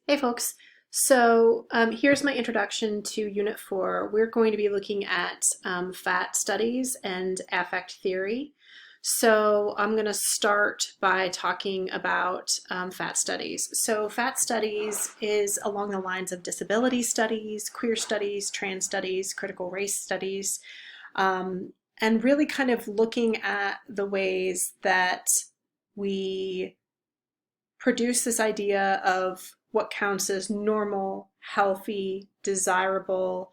Hey folks, here's my introduction to Unit 4. We're going to be looking at fat studies and affect theory. So I'm going to start by talking about fat studies. So fat studies is along the lines of disability studies, queer studies, trans studies, critical race studies, and really kind of looking at the ways that we produce this idea of what counts as normal, healthy, desirable,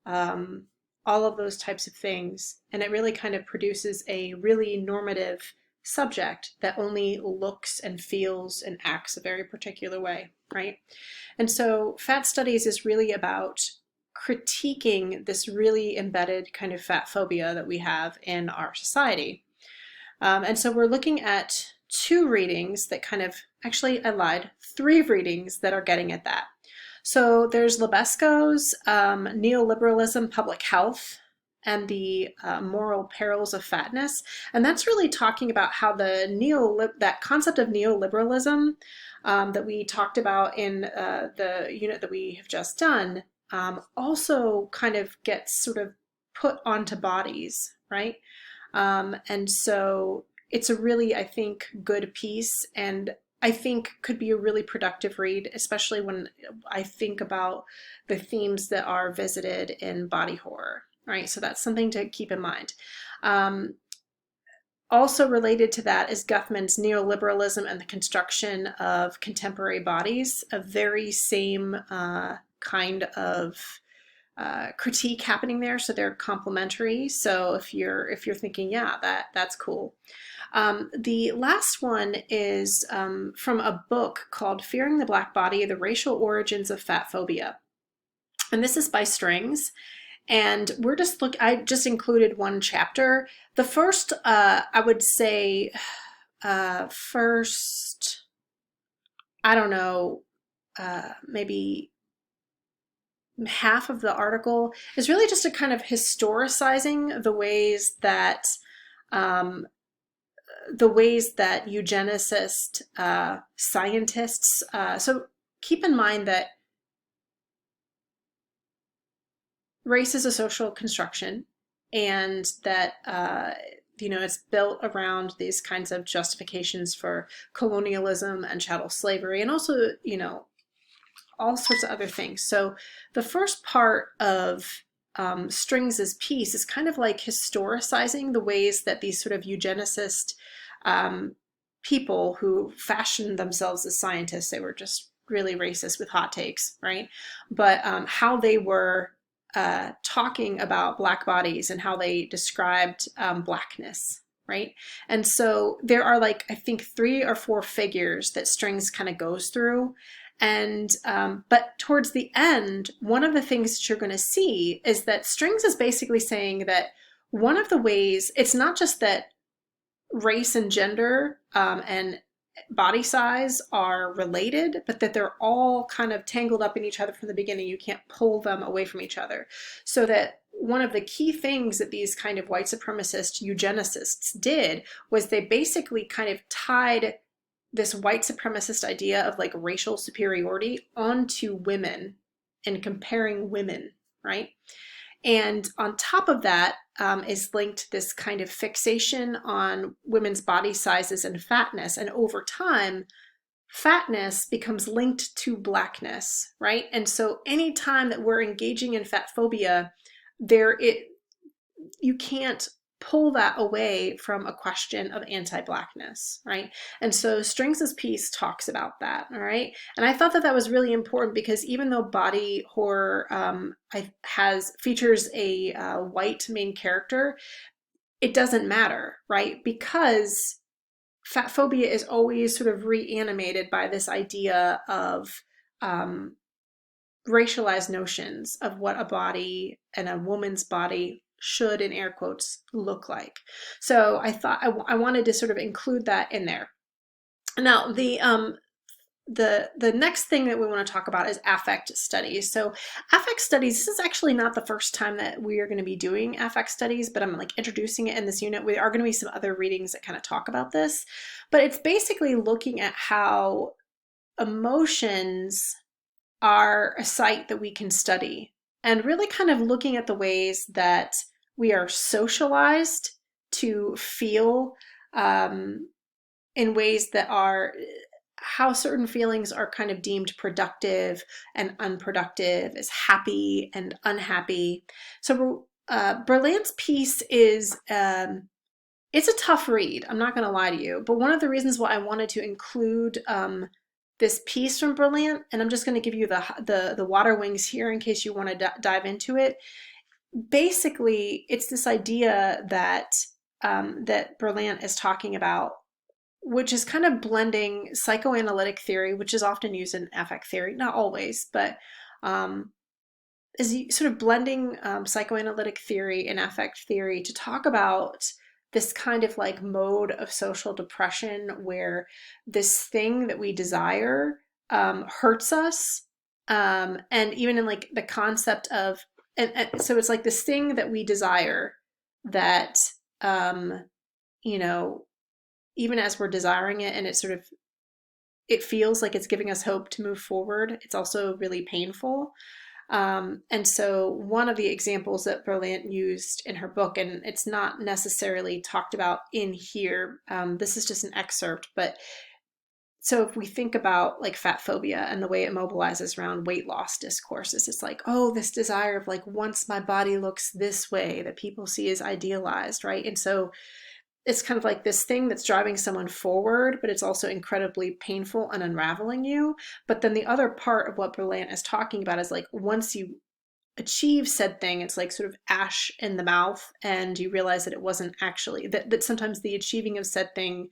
um, all of those types of things. And it really kind of produces a really normative subject that only looks and feels and acts a very particular way, right? And so fat studies is really about critiquing this really embedded kind of fat phobia that we have in our society. And so we're looking at two readings that kind of, actually I lied, three readings that are getting at that. So there's Lebesco's Neoliberalism, Public Health, and the Moral Perils of Fatness. And that's really talking about how that concept of neoliberalism that we talked about in the unit that we have just done also kind of gets sort of put onto bodies, right? And so it's a really, I think, good piece, and I think could be a really productive read, especially when I think about the themes that are visited in body horror, right? So that's something to keep in mind. Also related to that is Guthman's Neoliberalism and the Construction of Contemporary Bodies, a very same kind of critique happening there, so they're complementary. So if you're thinking, yeah, that's cool. The last one is from a book called Fearing the Black Body: The Racial Origins of Fat Phobia. And this is by Strings. And I just included one chapter. The first, I would say, first, I don't know, maybe half of the article is really just a kind of historicizing um, the ways that eugenicist scientists. So keep in mind that race is a social construction, and that it's built around these kinds of justifications for colonialism and chattel slavery, and also all sorts of other things. So the first part of Strings's piece is kind of like historicizing the ways that these sort of eugenicist people who fashioned themselves as scientists, they were just really racist with hot takes, right? But how they were talking about Black bodies and how they described Blackness, right? And so there are, like, I think 3 or 4 figures that Strings kind of goes through. And but towards the end, one of the things that you're going to see is that Strings is basically saying that one of the ways, it's not just that race and gender and body size are related, but that they're all kind of tangled up in each other from the beginning. You can't pull them away from each other. So that one of the key things that these kind of white supremacist eugenicists did was they basically kind of tied this white supremacist idea of like racial superiority onto women and comparing women, right? And on top of that is linked this kind of fixation on women's body sizes and fatness. And over time, fatness becomes linked to Blackness, right? And so anytime that we're engaging in fat phobia, you can't pull that away from a question of anti-Blackness, right? And so Strings's piece talks about that, all right? And I thought that that was really important because even though body horror features a white main character, it doesn't matter, right? Because fat phobia is always sort of reanimated by this idea of racialized notions of what a body and a woman's body should, in air quotes, look like. So I thought I wanted to sort of include that in there. Now the next thing that we want to talk about is affect studies. So affect studies, this is actually not the first time that we are going to be doing affect studies, but I'm like introducing it in this unit. There are going to be some other readings that kind of talk about this, but it's basically looking at how emotions are a site that we can study and really kind of looking at the ways that we are socialized to feel in ways that are how certain feelings are kind of deemed productive and unproductive, as happy and unhappy. So Berlant's piece is it's a tough read. I'm not going to lie to you, but one of the reasons why I wanted to include this piece from Berlant, and I'm just going to give you the water wings here in case you want to dive into it. Basically, it's this idea that that Berlant is talking about, which is kind of blending psychoanalytic theory, which is often used in affect theory, not always, but is sort of blending psychoanalytic theory and affect theory to talk about this kind of like mode of social depression where this thing that we desire hurts us. And even in like the concept of, and so it's like this thing that we desire that, you know, even as we're desiring it and it sort of, it feels like it's giving us hope to move forward, it's also really painful. And so one of the examples that Berlant used in her book, and it's not necessarily talked about in here, this is just an excerpt, but so if we think about like fat phobia and the way it mobilizes around weight loss discourses, it's like, oh, this desire of like, once my body looks this way that people see as idealized, right? And so it's kind of like this thing that's driving someone forward, but it's also incredibly painful and unraveling you. But then the other part of what Berlant is talking about is like once you achieve said thing, it's like sort of ash in the mouth, and you realize that it wasn't actually that sometimes the achieving of said thing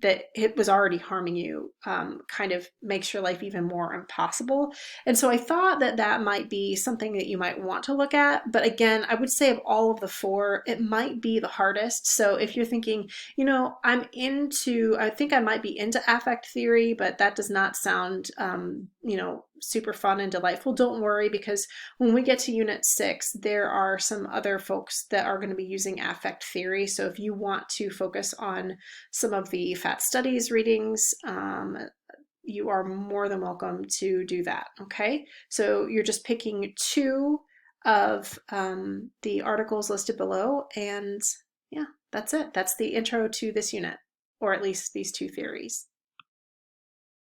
that it was already harming you kind of makes your life even more impossible. And so I thought that that might be something that you might want to look at. But again, I would say of all of the four, it might be the hardest. So if you're thinking, you know, I think I might be into affect theory, but that does not sound, you know, super fun and delightful, don't worry, because when we get to Unit 6, there are some other folks that are going to be using affect theory. So if you want to focus on some of the fat studies readings, you are more than welcome to do that. Okay, so you're just picking two of the articles listed below, and yeah, that's it. That's the intro to this unit, or at least these two theories.